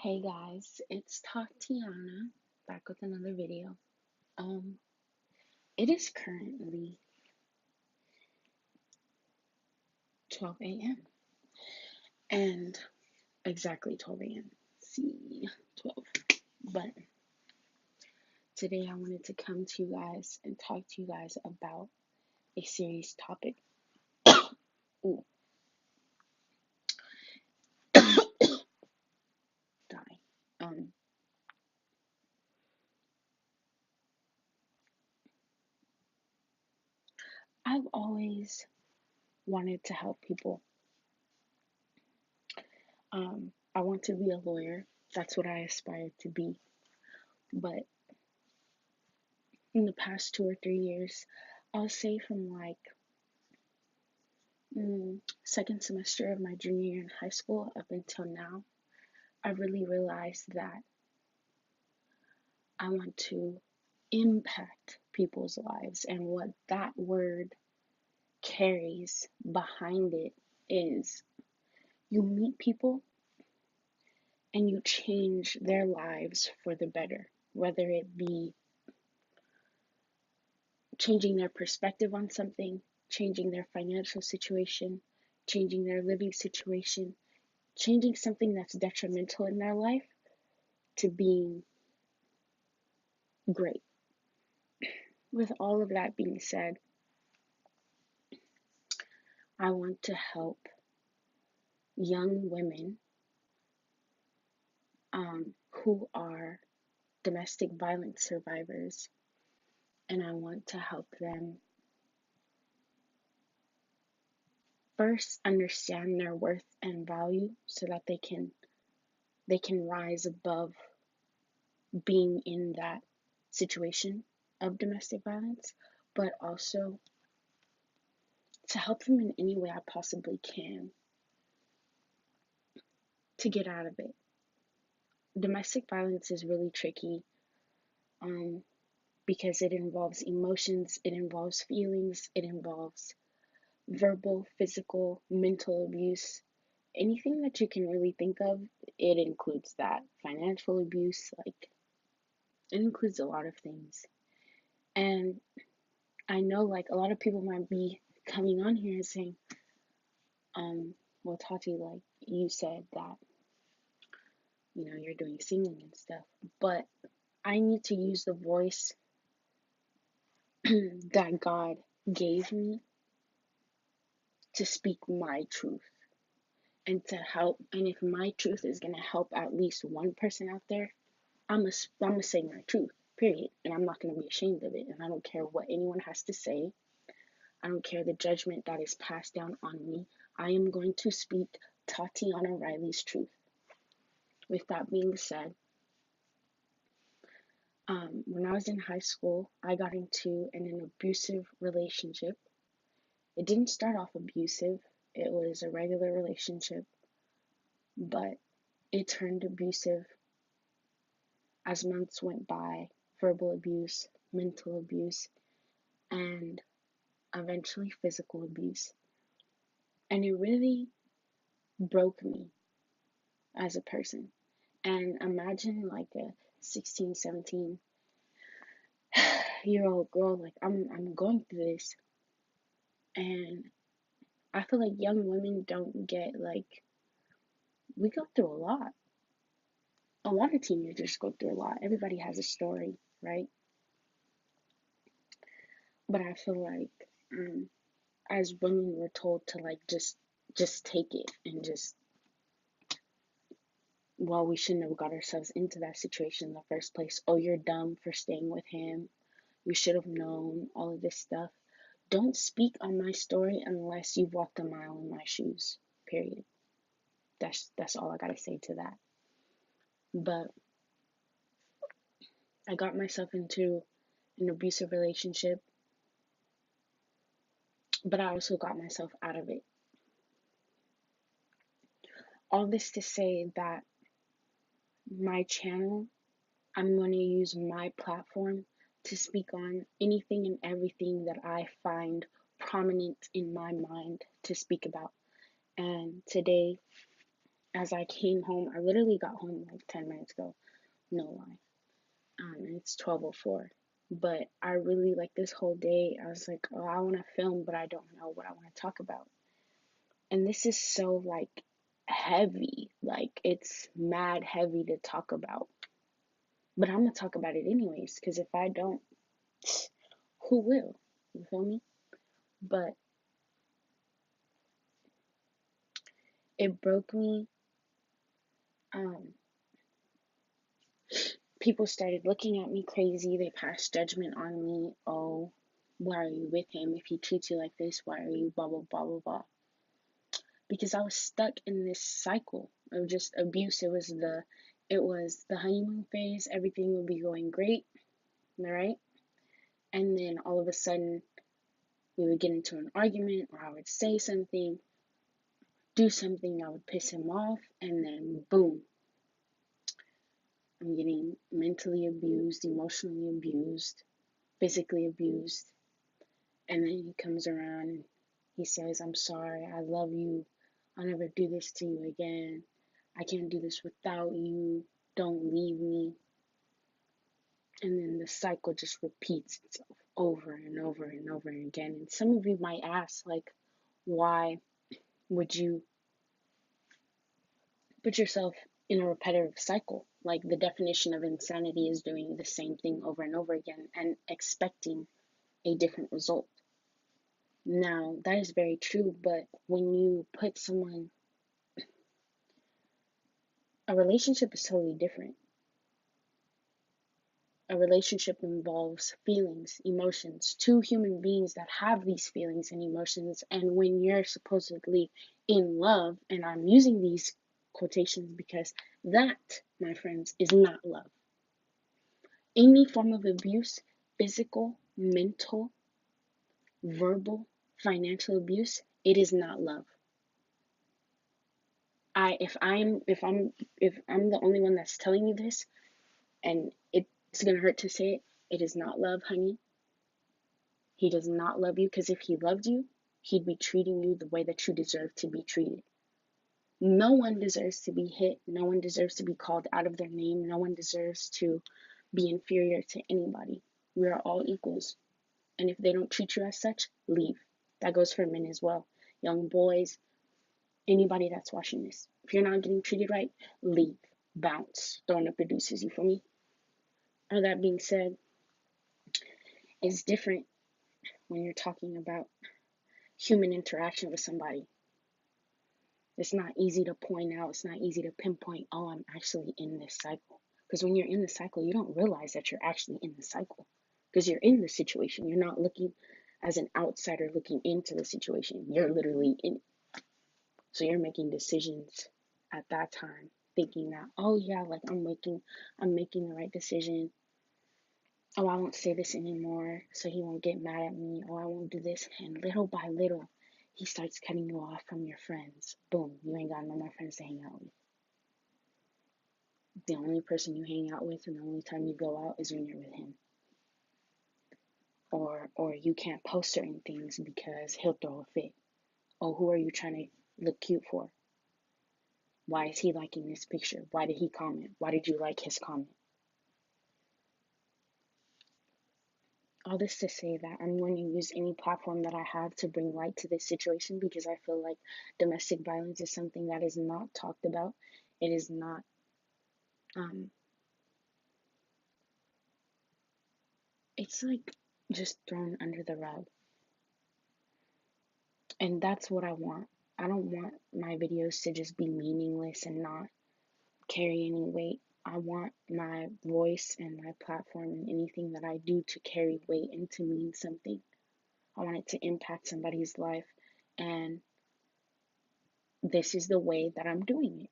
Hey guys, it's Tatiana back with another video. Um, it is currently 12 a.m. and exactly 12 a.m. See, 12. But today I wanted to come to you guys and talk to you guys about a serious topic. Ooh, die. Um, I've always wanted to help people. I want to be a lawyer. That's what I aspire to be. But in the past 2 or 3 years, I'll say from like second semester of my junior year in high school up until now, I really realized that I want to impact people's lives. And what that word carries behind it is you meet people and you change their lives for the better, whether it be changing their perspective on something, changing their financial situation, changing their living situation, changing something that's detrimental in their life to being great. With all of that being said, I want to help young women who are domestic violence survivors, and I want to help them first understand their worth and value so that they can rise above being in that situation of domestic violence, but also to help them in any way I possibly can to get out of it. Domestic violence is really tricky um, because it involves emotions, it involves feelings, it involves verbal, physical, mental abuse. Anything that you can really think of, it includes that. Financial abuse, like, it includes a lot of things. And I know, like, a lot of people might be coming on here and saying, well, Tati, like, you said that, you're doing singing and stuff, but I need to use the voice that God gave me to speak my truth and to help. And if my truth is going to help at least one person out there, I'm gonna say my truth, period. And I'm not going to be ashamed of it. And I don't care what anyone has to say. I don't care the judgment that is passed down on me. I am going to speak Tatiana Riley's truth. With that being said, when I was in high school, I got into an abusive relationship. It didn't start off abusive, it was a regular relationship, but it turned abusive as months went by. Verbal abuse, mental abuse, and eventually physical abuse. And it really broke me as a person. And imagine like a 16, 17-year old girl, like I'm going through this, and I feel like young women don't get, like, we go through a lot. A lot of teenagers go through a lot. Everybody has a story, right? But I feel like as women we're told to, like, just take it and just, well, we shouldn't have got ourselves into that situation in the first place. Oh, you're dumb for staying with him. You should have known all of this stuff. Don't speak on my story unless you've walked a mile in my shoes. Period. That's all I gotta say to that. But I got myself into an abusive relationship, but I also got myself out of it. All this to say that my channel, I'm going to use my platform to speak on anything and everything that I find prominent in my mind to speak about. And today, as I came home, I literally got home like 10 minutes ago, no lie. And it's 12:04. But I really, like, this whole day, I was like, oh, I want to film, but I don't know what I want to talk about. And this is so, like, heavy. Like, it's mad heavy to talk about. But I'm going to talk about it anyways, because if I don't, who will? You feel me? But it broke me. Um, People started looking at me crazy. They passed judgment on me. Oh, why are you with him? If he treats you like this, why are you blah, blah, blah, blah, blah. Because I was stuck in this cycle of just abuse. It was the honeymoon phase. Everything would be going great, right? And then all of a sudden, we would get into an argument, or I would say something, do something that would piss him off, and then boom, I'm getting mentally abused, emotionally abused, physically abused. And then he comes around and he says, I'm sorry, I love you, I'll never do this to you again, I can't do this without you, don't leave me. And then the cycle just repeats itself over and over and over again. And some of you might ask, like, why would you put yourself in a repetitive cycle? Like, the definition of insanity is doing the same thing over and over again and expecting a different result. Now, that is very true, but when you put someone, a relationship is totally different. A relationship involves feelings, emotions, two human beings that have these feelings and emotions. And when you're supposedly in love, and I'm using these quotations because that, my friends, is not love. Any form of abuse, physical, mental, verbal, financial abuse, it is not love. If I'm the only one that's telling you this, and it's gonna hurt to say it, it is not love, honey. He does not love you, because if he loved you, he'd be treating you the way that you deserve to be treated. No one deserves to be hit. No one deserves to be called out of their name. No one deserves to be inferior to anybody. We are all equals. And if they don't treat you as such, leave. That goes for men as well. Young boys, anybody that's watching this. If you're not getting treated right, leave. Bounce. Throwing up the deuces, you feel me? All that being said, it's different when you're talking about human interaction with somebody. It's not easy to point out, it's not easy to pinpoint, oh, I'm actually in this cycle. Because when you're in the cycle, you don't realize that you're actually in the cycle. Because you're in the situation. You're not looking as an outsider looking into the situation. You're literally in it. So you're making decisions at that time, thinking that, oh yeah, like I'm making the right decision. Oh, I won't say this anymore so he won't get mad at me. Oh, I won't do this. And little by little, he starts cutting you off from your friends. Boom, you ain't got no more friends to hang out with. The only person you hang out with and the only time you go out is when you're with him. Or you can't post certain things because he'll throw a fit. Oh, who are you trying to look cute for? Why is he liking this picture? Why did he comment? Why did you like his comment? All this to say that I'm going to use any platform that I have to bring light to this situation, because I feel like domestic violence is something that is not talked about. It is not, it's like just thrown under the rug. And that's what I want. I don't want my videos to just be meaningless and not carry any weight. I want my voice and my platform and anything that I do to carry weight and to mean something. I want it to impact somebody's life, and this is the way that I'm doing it.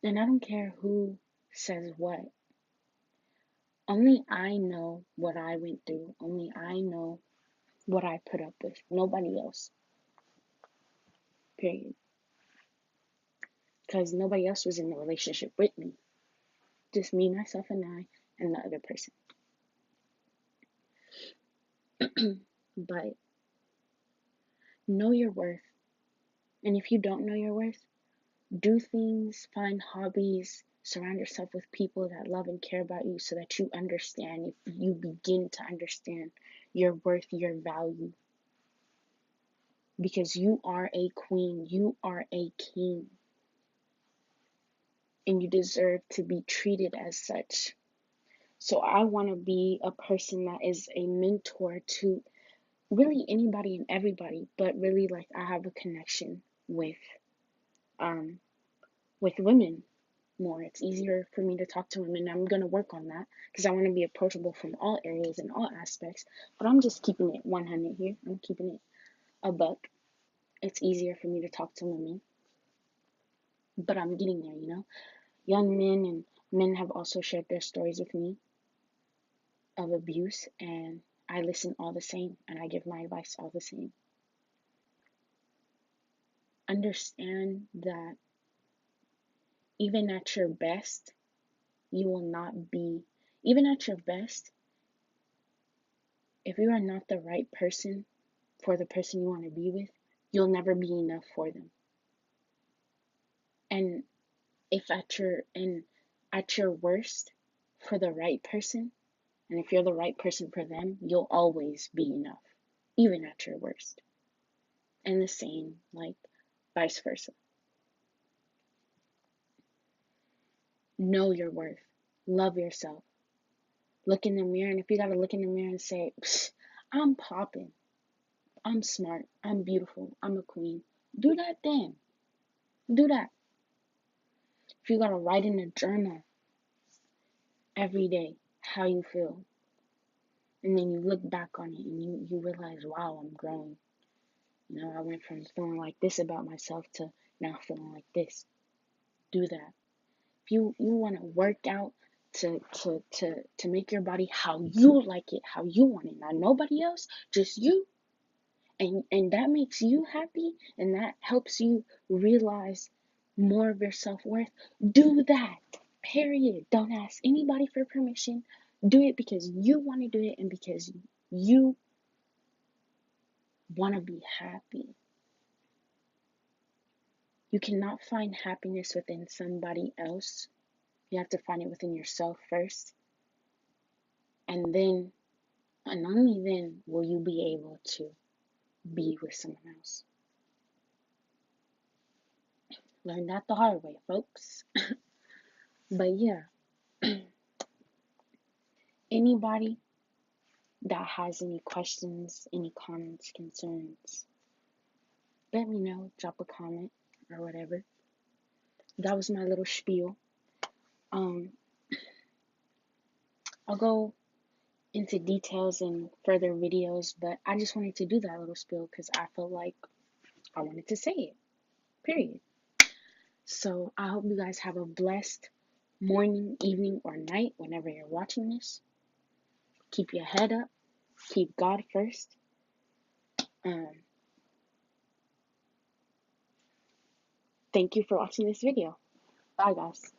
And I don't care who says what. Only I know what I went through. Only I know what I put up with. Nobody else. Period. Because nobody else was in the relationship with me. Just me, myself, and I, and the other person. But know your worth. And if you don't know your worth, do things, find hobbies, surround yourself with people that love and care about you so that you understand, if you begin to understand your worth, your value. Because you are a queen, you are a king, and you deserve to be treated as such. So I want to be a person that is a mentor to really anybody and everybody, but really like I have a connection um with women more. It's easier for me to talk to women. I'm going to work on that because I want to be approachable from all areas and all aspects. But I'm just keeping it 100 here. I'm keeping it a buck. It's easier for me to talk to women, but I'm getting there, you know. Young men and men have also shared their stories with me of abuse, and I listen all the same and I give my advice all the same. Understand that even at your best, you will not be, even at your best, if you are not the right person for the person you want to be with, you'll never be enough for them. And if at your worst for the right person, and if you're the right person for them, you'll always be enough, even at your worst. And the same, like vice versa. Know your worth. Love yourself. Look in the mirror, and if you gotta look in the mirror and say, I'm popping, I'm smart, I'm beautiful, I'm a queen, do that then. Do that. If you gotta write in a journal every day how you feel, and then you look back on it and you realize, wow, I'm growing. You know, I went from feeling like this about myself to now feeling like this. Do that. If you want to work out to make your body how you like it, how you want it, not nobody else, just you, and that makes you happy and that helps you realize more of your self-worth, do that. Period. Don't ask anybody for permission. Do it because you want to do it and because you want to be happy. You cannot find happiness within somebody else. You have to find it within yourself first. And then, and only then, will you be able to be with someone else. Learn that the hard way, folks. But yeah, anybody that has any questions, any comments, concerns, let me know. Drop a comment or whatever. That was my little spiel. I'll go into details in further videos, but I just wanted to do that little spiel because I felt like I wanted to say it. Period. So I hope you guys have a blessed morning, evening, or night whenever you're watching this. Keep your head up. Keep God first. Thank you for watching this video. Bye, guys.